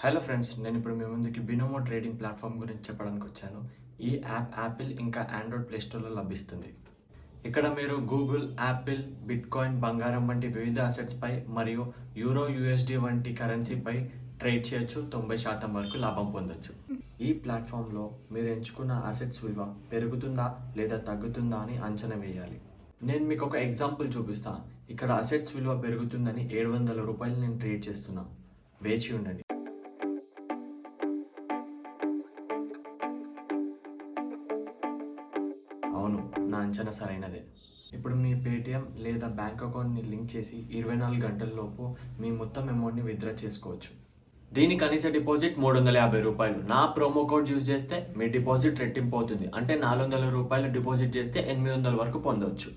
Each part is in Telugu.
హలో ఫ్రెండ్స్, నేను ఇప్పుడు మీ ముందుకి బినోమో ట్రేడింగ్ ప్లాట్ఫామ్ గురించి చెప్పడానికి వచ్చాను. ఈ యాప్ యాపిల్ ఇంకా ఆండ్రాయిడ్ ప్లే స్టోర్లో లభిస్తుంది. ఇక్కడ మీరు గూగుల్, యాపిల్, బిట్కాయిన్, బంగారం వంటి వివిధ అసెట్స్పై మరియు యూరో, యూఎస్డి వంటి కరెన్సీపై ట్రేడ్ చేయొచ్చు. 90% వరకు లాభం పొందొచ్చు. ఈ ప్లాట్ఫామ్లో మీరు ఎంచుకున్న అసెట్స్ విలువ పెరుగుతుందా లేదా తగ్గుతుందా అని అంచనా వేయాలి. నేను మీకు ఒక ఎగ్జాంపుల్ చూపిస్తాను. ఇక్కడ అసెట్స్ విలువ పెరుగుతుందని 700 రూపాయలు నేను ట్రేడ్ చేస్తున్నాను. వేచి ఉండండి. అవును, నా అంచనా సరైనదే. ఇప్పుడు మీ పేటిఎం లేదా బ్యాంక్ అకౌంట్ని లింక్ చేసి 24 గంటల్లోపు మీ మొత్తం అమౌంట్ని విత్డ్రా చేసుకోవచ్చు. దీని కనీస డిపాజిట్ 350 రూపాయలు. నా ప్రోమో కోడ్ యూజ్ చేస్తే మీ డిపాజిట్ రెట్టింపు అవుతుంది. అంటే 400 రూపాయలు డిపాజిట్ చేస్తే 800 వరకు పొందవచ్చు.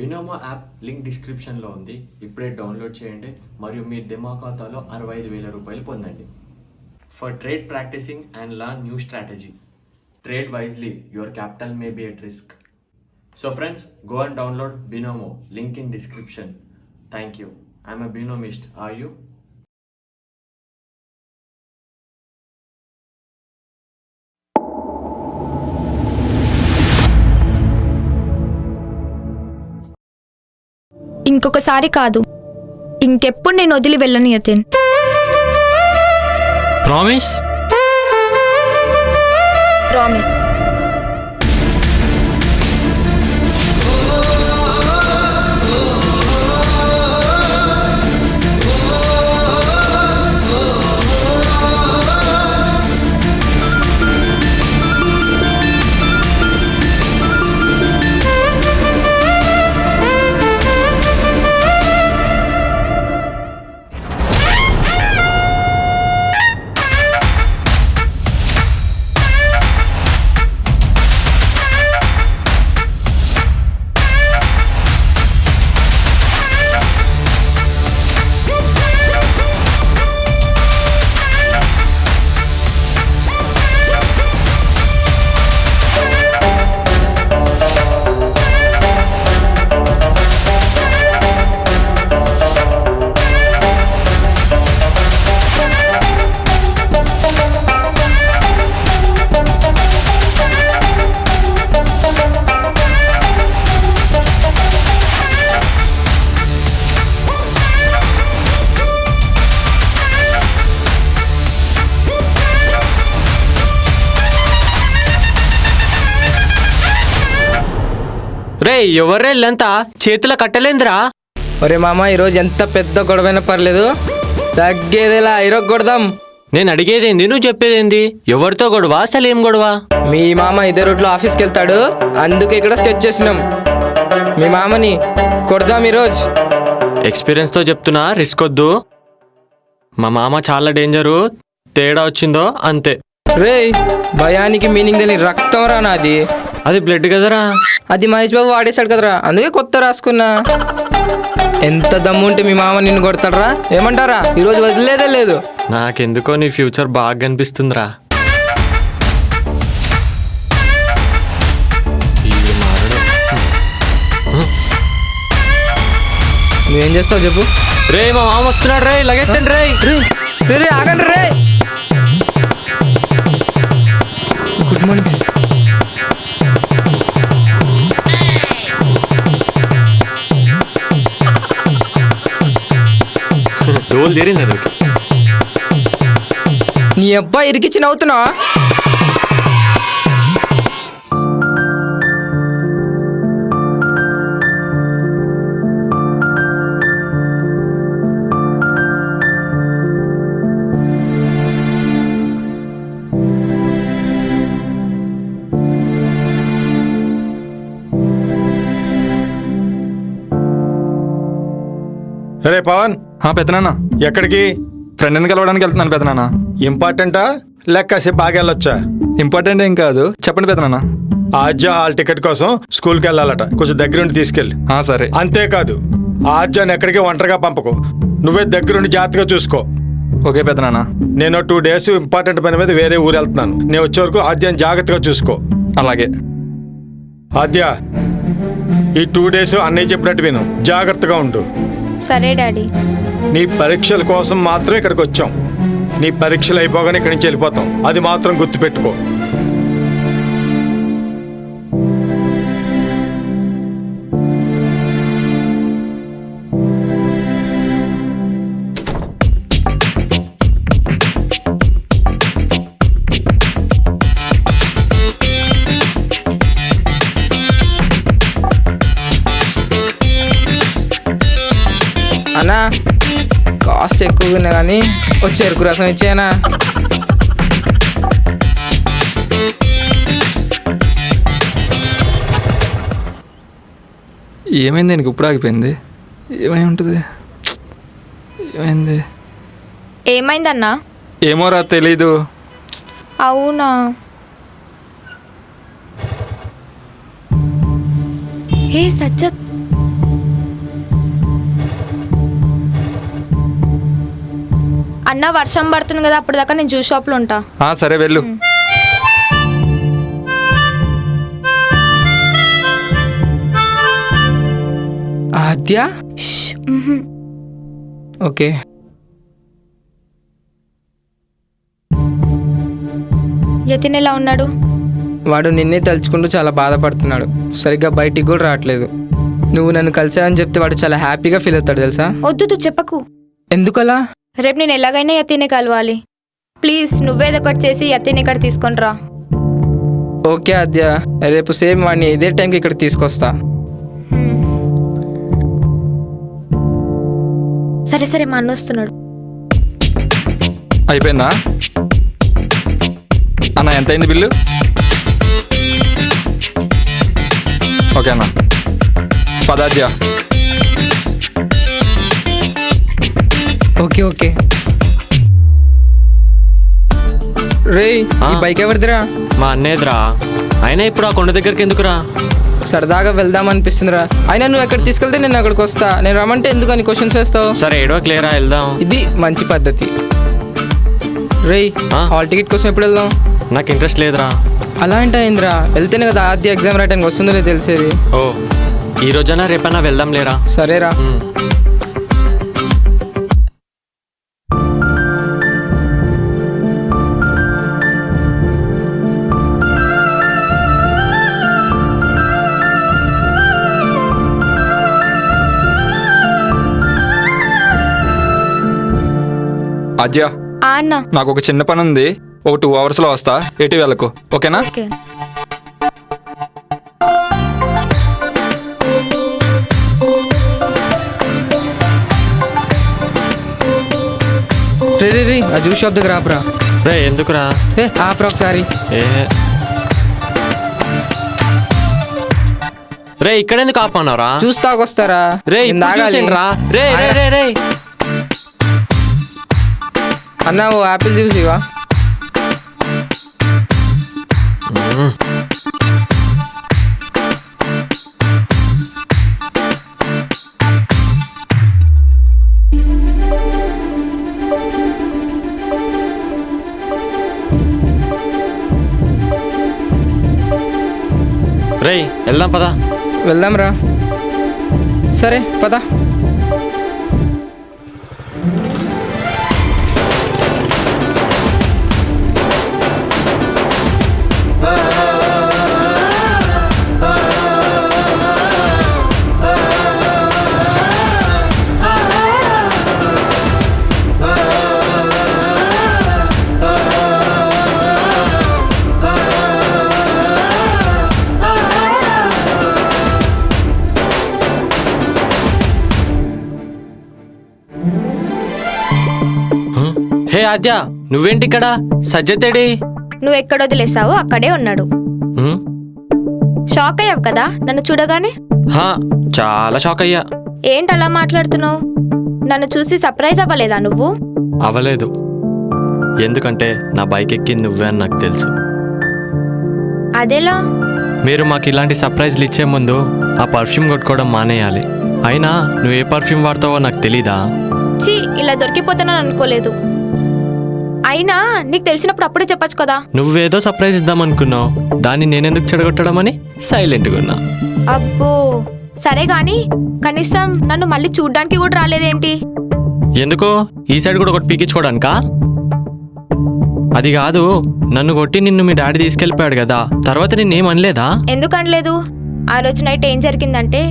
బినోమో యాప్ లింక్ డిస్క్రిప్షన్లో ఉంది. ఇప్పుడే డౌన్లోడ్ చేయండి మరియు మీ డెమో ఖాతాలో 65,000 రూపాయలు పొందండి. For trade practicing and learn new strategy. Trade wisely, your capital may be at risk. So friends, go and download Binomo, link in description. Thank you. I'm a Binomist. Are you? ఇంకొకసారి కాదు, ఇంకెప్పుడు నేను వదిలి వెళ్ళని యతీన్. ప్రామిస్? ప్రామిస్. రే, ఎవర్రెళ్ళంతా చేతుల కట్టలేందిరా? ఒరే మామ, ఈరోజు ఎంత పెద్ద గొడవైనా పర్లేదు, తగ్గేదేలా ఈరోజు కొడదాం. నేను అడిగేదేంది, నువ్వు చెప్పేదేంది? ఎవరితో గొడవ? అసలు ఏం గొడవ? మీ మామ ఇదే రూట్లో ఆఫీస్కి వెళ్తాడు, అందుకే ఇక్కడ స్కెచ్ చేసినాం. మీ మామని కొడదాం ఈరోజు. ఎక్స్పీరియన్స్తో చెప్తున్నా, రిస్క్ వద్దు. మా మామ చాలా డేంజరు. తేడా వచ్చిందో అంతే. రే, భయానికి మీనింగ్ తెలియని రక్తం రా నాది. అది బ్లడ్ కదరా. అది మహేష్ బాబు వాడేశాడు కదరా, అందుకే కొత్త రాసుకున్నా. ఎంత దమ్ము ఉంటే మీ మామ నిన్ను కొడతాడరా? ఏమంటారా? ఈరోజు వదిలేదే లేదు. నాకెందుకో నీ ఫ్యూచర్ బాగా కనిపిస్తుందిరా. నువ్వేం చేస్తావు చెప్పు? రే, మా మామ వస్తున్నాడు రే, లగెత్తండి రే. రే రే, ఆగండి రే. Good morning. డోల్ తీరింది అది. నీ అబ్బాయి ఇరికిచ్చి నవ్వుతున్నావా? రే పవన్, పెద్దనాన్న, ఎక్కడికి? ఫ్రెండ్ని కలవడానికి వెళ్తున్నాను పెద్దనాన్న. ఇంపార్టెంటా లేక కాసేపు బాగా వెళ్ళొచ్చా? ఇంపార్టెంట్ ఏం కాదు, చెప్పండి పెద్దనాన్న. ఆర్జ హాల్ టికెట్ కోసం స్కూల్కి వెళ్ళాలట, కొంచెం దగ్గరుండి తీసుకెళ్ళి. సరే. అంతేకాదు, ఆర్జాని ఎక్కడికి ఒంటరిగా పంపకు, నువ్వే దగ్గరుండి జాగ్రత్తగా చూసుకో. ఓకే పెద్దనాన్న. నేను 2 డేస్ ఇంపార్టెంట్ పని మీద వేరే ఊరు వెళ్తున్నాను. నేను వచ్చే వరకు ఆర్జాని జాగ్రత్తగా చూసుకో. అలాగే. ఆద్య, ఈ 2 డేస్ అన్నయ్య చెప్పినట్టు విను, జాగ్రత్తగా ఉండు. సరే డాడీ. నీ పరీక్షల కోసం మాత్రమే ఇక్కడికి వచ్చాం. నీ పరీక్షలు అయిపోగానే ఇక్కడి నుంచి వెళ్ళిపోతాం, అది మాత్రం గుర్తుపెట్టుకో. అన్నా కాస్ట్ ఎక్కువగా ఉన్నా కానీ వచ్చి చెరుకు రసం ఇచ్చేయనా? ఏమైంది నీకు ఇప్పుడు ఆగిపోయింది? ఏమై ఉంటుంది? ఏమైంది? ఏమైందన్నా? ఏమోరా తెలీదు. అవునా? హే సజ్జత్, అన్న వర్షం పడుతుంది కదా, అప్పుడు దాకా నేను జ్యూస్ షాప్లో ఉంటా. సరే వెళ్ళు. ఆద్య? ఓకే. యతిన్ ఎలా ఉన్నాడు? వాడు నిన్నే తలుచుకుంటూ చాలా బాధపడుతున్నాడు. సరిగ్గా బయటికి కూడా రావట్లేదు. నువ్వు నన్ను కలిసావని చెప్తే వాడు చాలా హ్యాపీగా ఫీల్ అవుతాడు తెలుసా? వద్దు చెప్పకు. ఎందుకలా? రేపు నేను ఎలాగైనా యతినే కలవాలి. ప్లీజ్ నువ్వేదో ఒకటి చేసి యతిన్ ఇక్కడ తీసుకొని రా. ఓకే ఆద్య, రేపు సేమ్ వాడిని ఇదే టైంకి ఇక్కడ తీసుకొస్తా. సరే సరే, మా అన్న వస్తున్నాడు. అయిపోయిందా అన్న? ఎంత అయింది బిల్లు? ఓకే అన్న, పదాద్య. Okay okay. రేయ్, ఈ బైక్ ఎవరిదిరా? మా అన్నేదిరా. అయినా ఇప్పుడు ఆ కొండ దగ్గరికి ఎందుకురా? సరదాగా వెళ్దాం అనిపిస్తుందిరా. అయినా నువ్వు ఎక్కడ తీసుకెళ్తే నేను అక్కడికి వస్తా. నేను రమ్మంటే ఎందుకు అని క్వశ్చన్స్ వేస్తావు? సరే ఏడో క్లియరా, వెళ్దాం. ఇది మంచి పద్ధతి. రేయ్, హాల్ టికెట్ కోసం ఎప్పుడు వెళ్దాం? నాకు ఇంట్రెస్ట్ లేదురా. అలా అంటే అయిందిరా. వెళ్తేనే కదా ఆద్య ఎగ్జామ్ రాయడానికి వస్తుందో లేదో తెలిసేది. ఓ, ఈ రోజైనా రేపైనా వెళ్దాం లేరా? సరేరా. అద్య, అన్న నాకు ఒక చిన్న పని ఉంది. ఒక 2 అవర్స్లో వస్తా. ఎటు వెళ్ళకు, ఓకేనా? ఓకే. రే ఆ జ్యూస్ షాప్ దగ్గర ఆపరా. రే ఎందుకురా? ఆపరా ఒకసారి. రే ఇక్కడ ఎందుకు ఆపన్నావురా? జ్యూస్ తాగొస్తారా? రే రా. రే రే రే రే అన్నా, ఓ యాపిల్ జ్యూస్ ఇవా. రే వెళ్దాం పదా. వెళ్దాం రా. సరే పదా. హే ఆద్య, నువ్వేంటి ఇక్కడ? సజ్జతేడి? నువ్వు ఎక్కడ వదిలేసావో అక్కడే ఉన్నాడు. షాక్ అయ్యావు కదా నన్ను చూడగానే? చాలా షాక్ అయ్యా. ఏంటి అలా మాట్లాడుతున్నావు? నన్ను చూసి సర్ప్రైజ్ అవ్వలేదా నువ్వు? అవ్వలేదు, ఎందుకంటే నా బైక్ ఎక్కింది నువ్వే అని నాకు తెలుసు. అదేలా? మీరు మాకు ఇలాంటి సర్ప్రైజ్లు ఇచ్చే ముందు ఆ పర్ఫ్యూమ్ కొట్టుకోవడం మానేయాలి. అయినా నువ్వు ఏ పర్ఫ్యూమ్ వాడతావో నాకు తెలీదా? చీ, ఇలా దొరికిపోతున్నాను అనుకోలేదు. అయినా నీకు తెలిసినప్పుడు అప్పుడే చెప్పచ్చు కదా. నువ్వేదో సర్ప్రైజ్ ఇద్దాం అనుకున్నావు, దాన్ని నేనెందుకు చెడగొట్టడం అని సైలెంట్గా ఉన్నా. అబ్బో సరే గాని కనీసం నన్ను మళ్ళీ చూడ్డానికి కూడా రాలేదేంటి? ఎందుకో ఈ సైడ్ కూడా ఒకటి పీకించుకోవడానికా? అది కాదు, నన్ను కొట్టి నిన్ను మీ డాడీ తీసుకెళ్ళిపోయాడు కదా, తర్వాత నిన్నేం అనలేదా? ఎందుకు అనలేదు? ఆ రోజు నైట్ ఏం జరిగిందంటే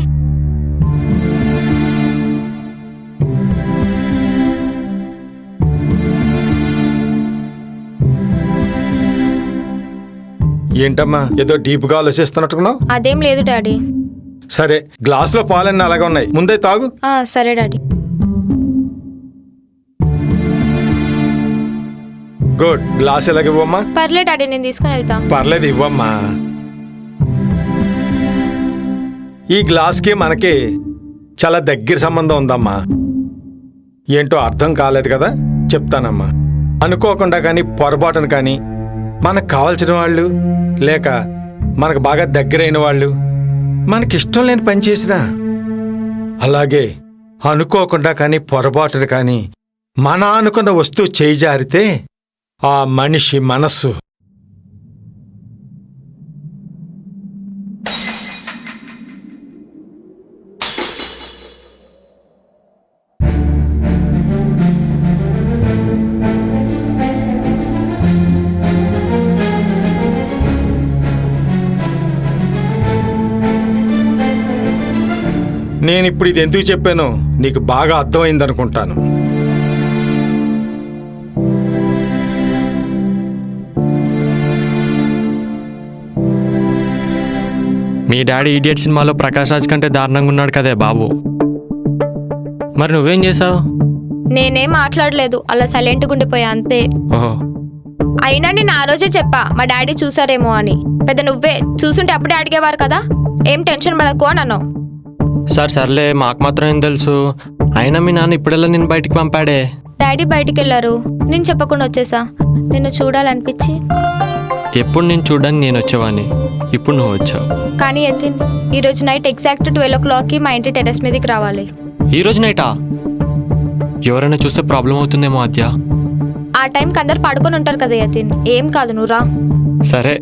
ఏంటమ్మా ఏదో డీప్గా ఆలోచిస్తున్నట్టున్నావు? అదేం లేదు డాడీ. సరే, గ్లాసులో పాలన్నీ అలాగే ఉన్నాయి, ముందే తాగు. సరే డాడీ. గుడ్. గ్లాస్ ఎలాగ ఇవ్వమ్మా. పర్లేదు డాడీ, నేను తీసుకుని వెళ్తా. పర్లేదు, ఇవ్వమ్మా. ఈ గ్లాస్కి మనకి చాలా దగ్గర సంబంధం ఉందమ్మా. ఏంటో అర్థం కాలేదు కదా, చెప్తానమ్మా. అనుకోకుండా కానీ పొరపాటును కానీ మనకు కావాల్సిన వాళ్ళు లేక మనకు బాగా దగ్గరైన వాళ్ళు మనకిష్టం లేని పని చేసినా, అలాగే అనుకోకుండా కానీ పొరపాటును కానీ మన అనుకున్న వస్తువు చేయి జారితే ఆ మనిషి మనస్సు నేనిప్పుడు ఇది ఎందుకు చెప్పానో నీకు బాగా అర్థమైందనుకుంటాను. మీ డాడీ ఇడియట్ సినిమాలో ప్రకాష్ రాజ్ కంటే దారుణంగా ఉన్నాడు కదే బాబు. మరి నువ్వేం చేసావు? నేనేం మాట్లాడలేదు, అలా సైలెంట్గా ఉండిపోయా అంతే. ఓహో. అయినా నేను ఆ రోజే చెప్పా మా డాడీ చూసారేమో అని. పెద్ద నువ్వే చూసుంటే అప్పుడే అడిగేవారు కదా, ఏం టెన్షన్ పడకు అని అన్నావు. సర్లే, మాకు మాత్రం ఏం తెలుసు. అయినా మీ నాన్న ఇప్పుడెల్లా నేను బయటికి పంపాడే. డాడీ బయటికి వెళ్ళారు, నేను చెప్పకుండా వచ్చేసా. నిన్ను చూడాలనిపించి. ఎప్పుడు నేను చూడడానికి నేను వచ్చేవాడిని, ఇప్పుడు నువ్వు వచ్చావు. కానీ యతిన్, ఈరోజు నైట్ ఎగ్జాక్ట్ 12 o'clockకి మా ఇంటి టెర్రస్ మీదకి రావాలి. ఈరోజు నైటా? ఎవరైనా చూస్తే ప్రాబ్లం అవుతుందేమో ఆద్య. ఆ టైంకి అందరు పడుకొని ఉంటారు కదా యతిన్, ఏం కాదు, నువ్వు రా. సరే,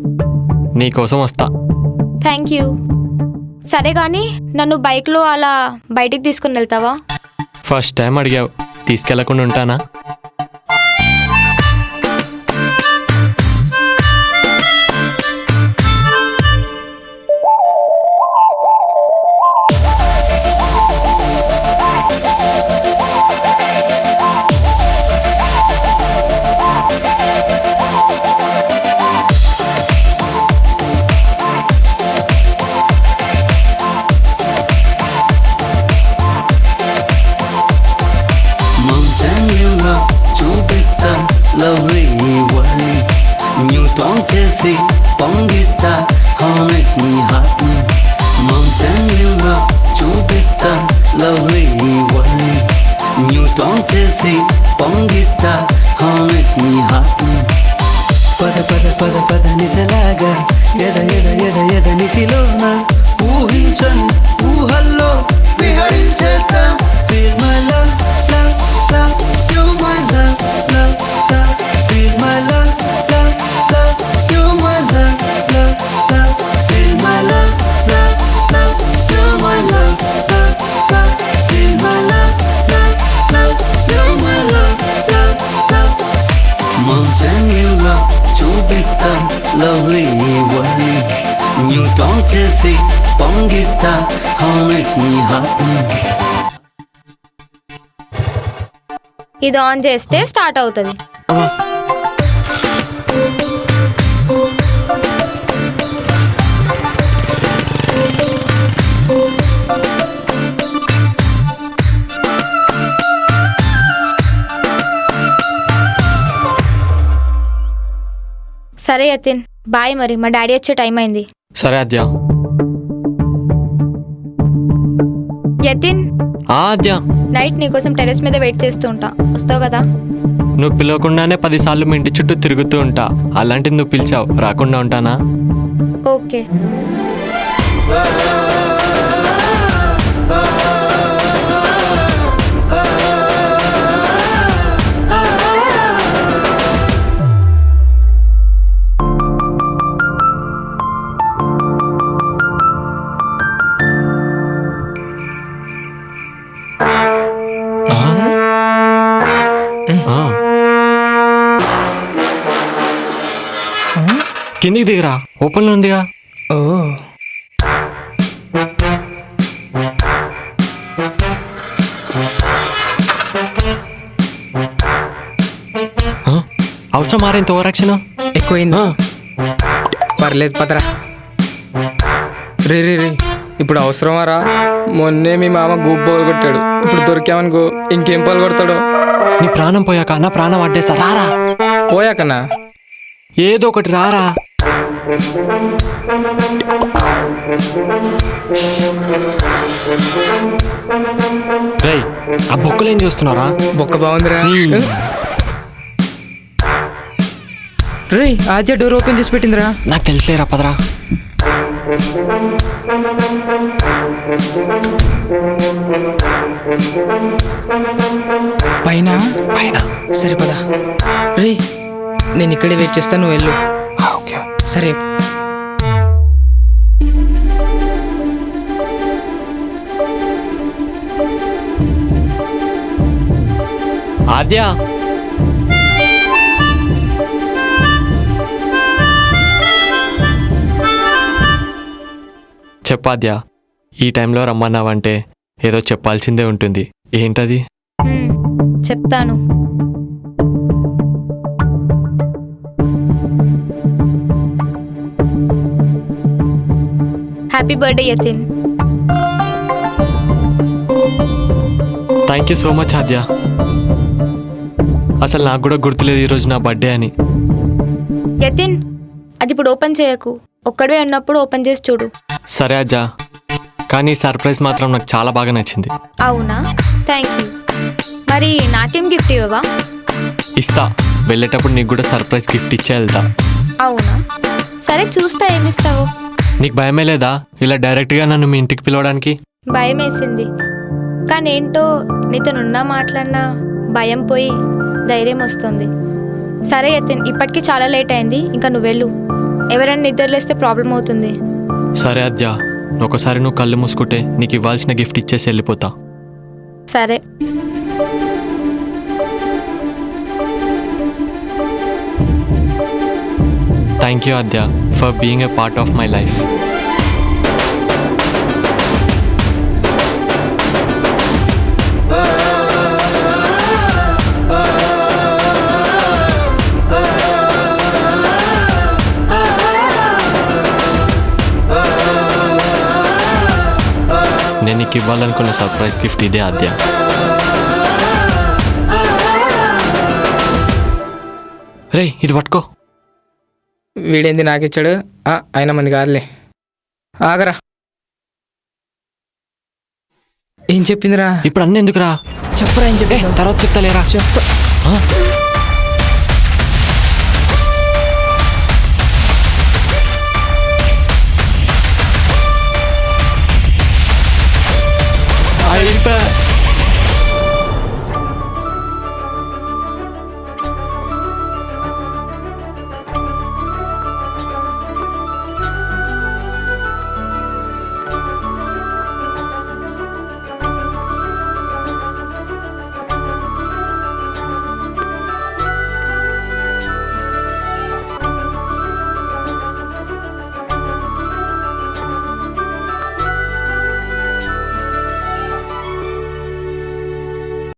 నీకోసం వస్తా. Thank you. సరే కానీ నన్ను బైక్లో అలా బయటికి తీసుకుని వెళ్తావా? ఫస్ట్ టైం అడిగావు, తీసుకెళ్లకుండా ఉంటానా? lovely worry న్యూటన్ చేసి పొంగిస్తా హానెస్ మీ హార్ట్ ని మౌంటైన్లో చూపిస్తా లవ్లీ worry న్యూటన్ చేసి పొంగిస్తా హానెస్ మీ హార్ట్ ని పద పద పద పద నిసలాగా ఎద ఎద ఎద ఎద నిసిలోన ఊహించని ఊహల్లో విహరించేద్దాం feel my love love love you my love love love feel my love love love you my love love love feel my love love love you my love love love feel my love love love you my love love love మౌంటైన్లో చూపిస్తా లవ్లీ worry న్యూటన్ చేసి పొంగిస్తా హానెస్ మీ హార్ట్ ని ఇది ఆన్ చేస్తే స్టార్ట్ అవుతుంది. సరే యతిన్, బాయ్. మరి మా డాడీ వచ్చే టైం అయింది. సరే ఆద్య. యతిన్, ఆద్య, నైట్ నీకోసం టెర్రస్ మీద వెయిట్ చేస్తూ ఉంటా, వస్తావు కదా? నువ్వు పిలవకుండానే 10 సార్లు మీ ఇంటి చుట్టూ తిరుగుతూ ఉంటా. అలాంటిది నువ్వు పిలిచావు, రాకుండా ఉంటానా? ఓకే. కిందికి దిగరా, ఓపెన్లో ఉందిగా. ఓ ఆ? అవసరం మారా ఇంత ఓవరాక్షన్? ఎక్కువైందా? పర్లేదు పదరా. రే రే రే ఇప్పుడు అవసరమారా? మొన్నే మీ మామ గూప్ బోల్ కొట్టాడు. ఇప్పుడు దొరికామనుకో ఇంకేం పాలు కొడతాడు. నీ ప్రాణం పోయాక నా ప్రాణం అడ్డేస్తా, రారా. పోయాకన్నా ఏదో ఒకటి రారా. రేయ్, ఆ బొక్కలు ఏం చూస్తున్నారా? బొక్క బాగుందిరా. రే ఆద్య డోర్ ఓపెన్ చేసి పెట్టిందిరా. నాకు తెలిసలేరా, పదరా. పైన పైన సరే పదా. రే నేను ఇక్కడే వెయిట్ చేస్తాను, నువ్వు వెళ్ళు. ఓకే. సరే ఆద్య, చెప్పాద్య, ఈ టైంలో రమ్మన్నావంటే ఏదో చెప్పాల్సిందే ఉంటుంది. ఏంటది? చెప్తాను. Happy birthday Yatin. Thank you so much Aadya. అసలు నాకు కూడా గుర్తులేదు ఈరోజు నా బర్త్డే అని. యతిన్, అది ఇప్పుడు ఓపెన్ చేయకు. ఒక్కడే ఉన్నప్పుడు ఓపెన్ చేసి చూడు. సరే అజ్జ, కానీ సర్ప్రైజ్ మాత్రం నాకు చాలా బాగా నచ్చింది. అవునా? Thank you. మరి నాకేం గిఫ్ట్ ఇవ్వవా? ఇస్తా, వెళ్ళేటప్పుడు నీకు కూడా సర్ప్రైజ్ గిఫ్ట్ ఇచ్చే వెళ్తా. అవునా? సరే చూస్తా ఏమిస్తావు. నీకు భయమే లేదా ఇలా డైరెక్ట్గా నన్ను మీ ఇంటికి పిలవడానికి? భయం వేసింది, కానీ ఏంటో నీతోనున్నా మాట్లాడినా భయం పోయి ధైర్యం వస్తుంది. సరే యతిన్, ఇప్పటికీ చాలా లేట్ అయింది, ఇంకా నువ్వు వెళ్ళు. ఎవరైనా నిద్రలేస్తే ప్రాబ్లం అవుతుంది. సరే అద్య, ఒకసారి నువ్వు కళ్ళు మూసుకుంటే నీకు ఇవ్వాల్సిన గిఫ్ట్ ఇచ్చేసి వెళ్ళిపోతా. సరే. Thank you Aadya for being a part of my life. నేను నీకు ఇవ్వాలనుకున్న సర్ప్రైజ్ గిఫ్ట్ ఇదే ఆద్య. రే, ఇది పట్టుకో. వీడేంది నాకు ఇచ్చాడు? ఆయన మంది కాదులే. ఆగరా. ఏం చెప్పిందిరా? ఇప్పుడు అన్నీ ఎందుకురా? చెప్పరా ఏం చెప్పి. తర్వాత చెప్తా లేరా. చెప్ప